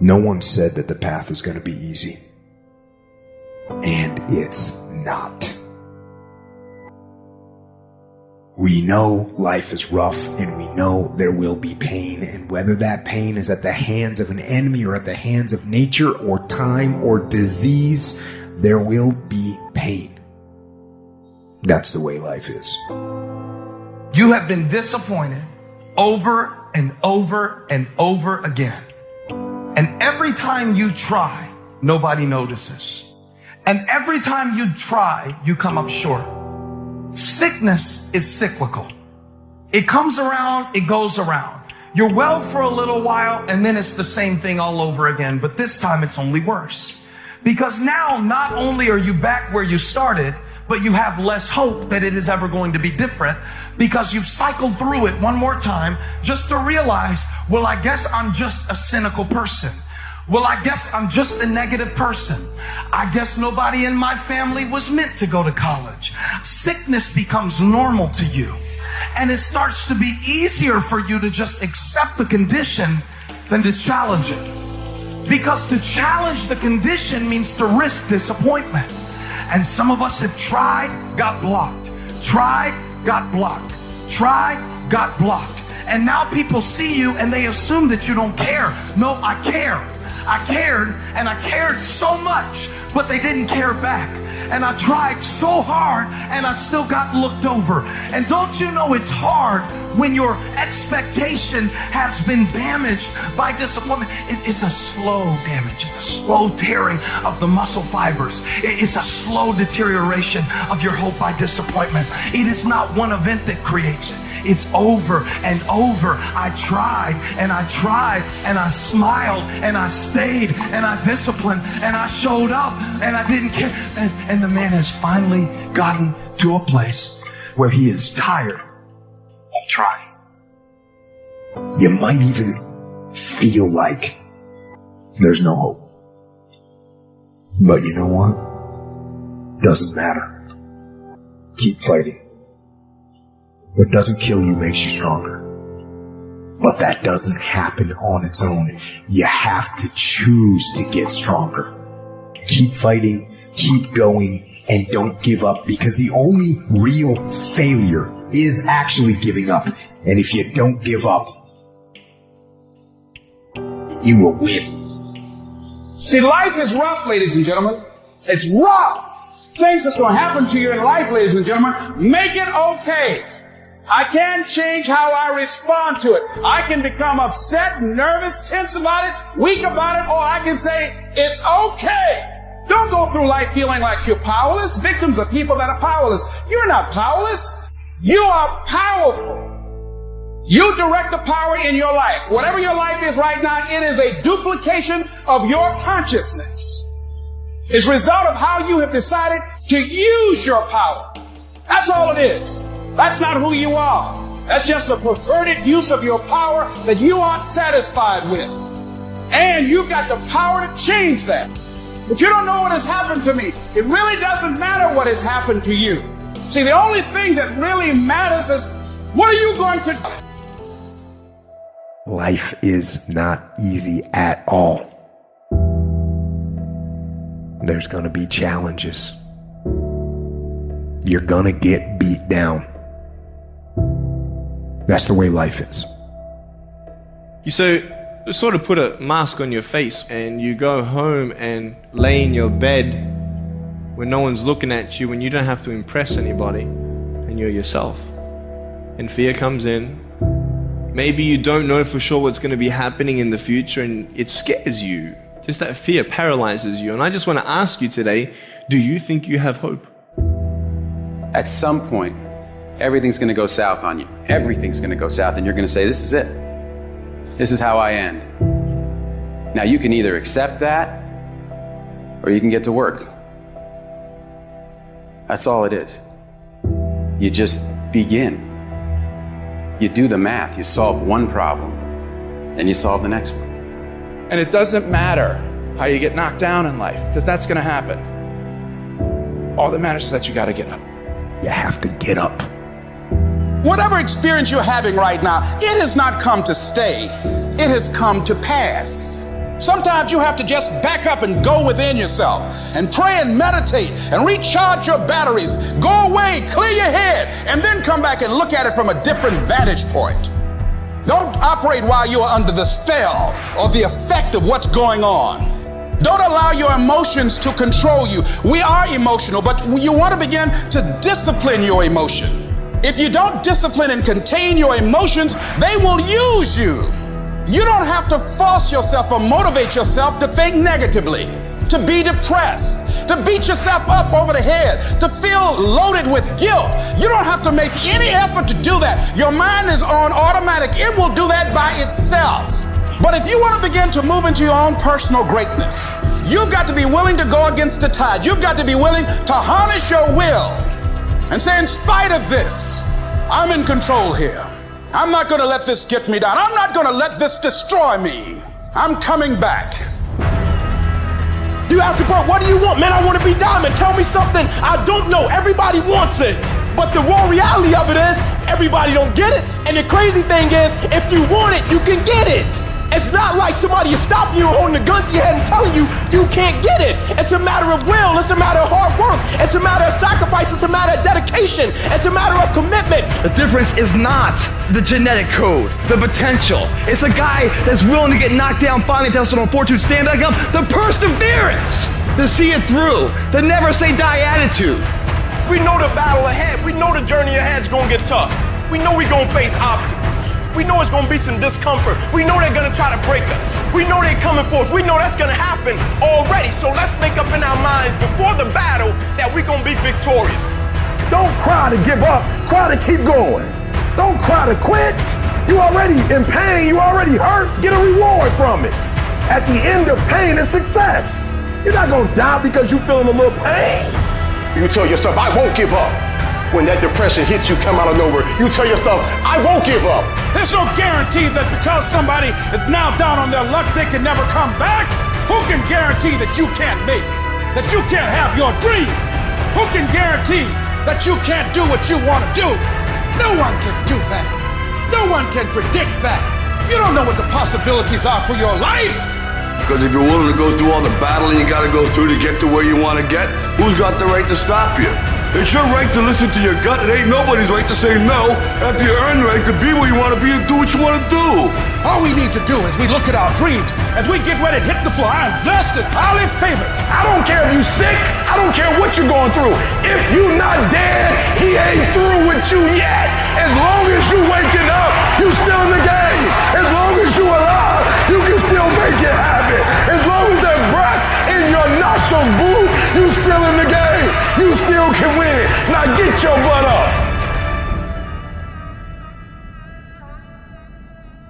No one said that the path is going to be easy. And it's not. We know life is rough, and we know there will be pain, and whether that pain is at the hands of an enemy or at the hands of nature or time or disease, there will be pain. That's the way life is. You have been disappointed over and over and over again. And every time you try, nobody notices. And every time you try, you come up short. Sickness is cyclical. It comes around, it goes around. You're well for a little while, and then it's the same thing all over again. But this time it's only worse. Because now not only are you back where you started, but you have less hope that it is ever going to be different, because you've cycled through it one more time just to realize, well, I guess I'm just a cynical person. Well, I guess I'm just a negative person. I guess nobody in my family was meant to go to college. Sickness becomes normal to you, and it starts to be easier for you to just accept the condition than to challenge it. Because to challenge the condition means to risk disappointment. And some of us have tried, got blocked. Tried, got blocked. Tried, got blocked. And now people see you and they assume that you don't care. No, I care. I cared, and I cared so much, but they didn't care back. And I tried so hard, and I still got looked over. And don't you know it's hard when your expectation has been damaged by disappointment? It's a slow damage. It's a slow tearing of the muscle fibers. It's a slow deterioration of your hope by disappointment. It is not one event that creates it. It's over and over. I tried and I tried and I smiled and I stayed and I disciplined and I showed up and I didn't care. And the man has finally gotten to a place where he is tired of trying. You might even feel like there's no hope. But you know what? Doesn't matter. Keep fighting. What doesn't kill you makes you stronger. But that doesn't happen on its own. You have to choose to get stronger. Keep fighting, keep going, and don't give up, because the only real failure is actually giving up. And if you don't give up, you will win. See, life is rough, ladies and gentlemen. It's rough. Things that's going to happen to you in life, ladies and gentlemen, make it okay. I can't change how I respond to it. I can become upset, nervous, tense about it, weak about it, or I can say, it's okay. Don't go through life feeling like you're powerless. Victims are people that are powerless. You're not powerless. You are powerful. You direct the power in your life. Whatever your life is right now, it is a duplication of your consciousness. It's a result of how you have decided to use your power. That's all it is. That's not who you are. That's just a perverted use of your power that you aren't satisfied with. And you've got the power to change that. But you don't know what has happened to me. It really doesn't matter what has happened to you. See, the only thing that really matters is, what are you going to do? Life is not easy at all. There's going to be challenges. You're going to get beat down. That's the way life is. You sort of put a mask on your face and you go home and lay in your bed when no one's looking at you, when you don't have to impress anybody, and you're yourself. And fear comes in. Maybe you don't know for sure what's going to be happening in the future, and it scares you. Just that fear paralyzes you. And I just want to ask you today, do you think you have hope? At some point, everything's going to go south on you. Everything's going to go south, and you're going to say, this is it. This is how I end. Now, you can either accept that, or you can get to work. That's all it is. You just begin. You do the math. You solve one problem, and you solve the next one. And it doesn't matter how you get knocked down in life, because that's going to happen. All that matters is that you got to get up. You have to get up. Whatever experience you're having right now, it has not come to stay. It has come to pass. Sometimes you have to just back up and go within yourself and pray and meditate and recharge your batteries. Go away, clear your head, and then come back and look at it from a different vantage point. Don't operate while you are under the spell or the effect of what's going on. Don't allow your emotions to control you. We are emotional, but you want to begin to discipline your emotion. If you don't discipline and contain your emotions, they will use you. You don't have to force yourself or motivate yourself to think negatively, to be depressed, to beat yourself up over the head, to feel loaded with guilt. You don't have to make any effort to do that. Your mind is on automatic. It will do that by itself. But if you want to begin to move into your own personal greatness, you've got to be willing to go against the tide. You've got to be willing to harness your will and say, in spite of this, I'm in control here. I'm not going to let this get me down. I'm not going to let this destroy me. I'm coming back. You ask me, bro, what do you want? Man, I want to be Diamond. Tell me something I don't know. Everybody wants it. But the raw reality of it is, everybody don't get it. And the crazy thing is, if you want it, you can get it. It's not like somebody is stopping you, holding a gun to your head and telling you you can't get it. It's a matter of will. It's a matter of hard work. It's a matter of sacrifice. It's a matter of dedication. It's a matter of commitment. The difference is not the genetic code, the potential. It's a guy that's willing to get knocked down, finally tested on fortitude, stand back up. The perseverance to see it through. The never say die attitude. We know the battle ahead. We know the journey ahead is going to get tough. We know we're going to face obstacles. We know it's going to be some discomfort. We know they're going to try to break us. We know they're coming for us. We know that's going to happen already. So let's make up in our minds before the battle that we're going to be victorious. Don't cry to give up. Cry to keep going. Don't cry to quit. You already in pain. You already hurt. Get a reward from it. At the end of pain is success. You're not going to die because you're feeling a little pain. You tell yourself, I won't give up. When that depression hits you, come out of nowhere, you tell yourself, I won't give up. There's no guarantee that because somebody is now down on their luck, they can never come back. Who can guarantee that you can't make it? That you can't have your dream? Who can guarantee that you can't do what you want to do? No one can do that. No one can predict that. You don't know what the possibilities are for your life. Because if you're willing to go through all the battling you got to go through to get to where you want to get, who's got the right to stop you? It's your right to listen to your gut. It ain't nobody's right to say no after you earn the right to be where you want to be, to do what you want to do. All we need to do is we look at our dreams, as we get ready to hit the floor. I'm blessed and highly favored. I don't care if you sick. I don't care what you're going through. If you not dead, he ain't through with you yet. As long as you waking up, you still in the game. As long as you alive, you can still make it happen. As long as that breath in your nostrils, boo, you still in the game. You still can win. Now get your butt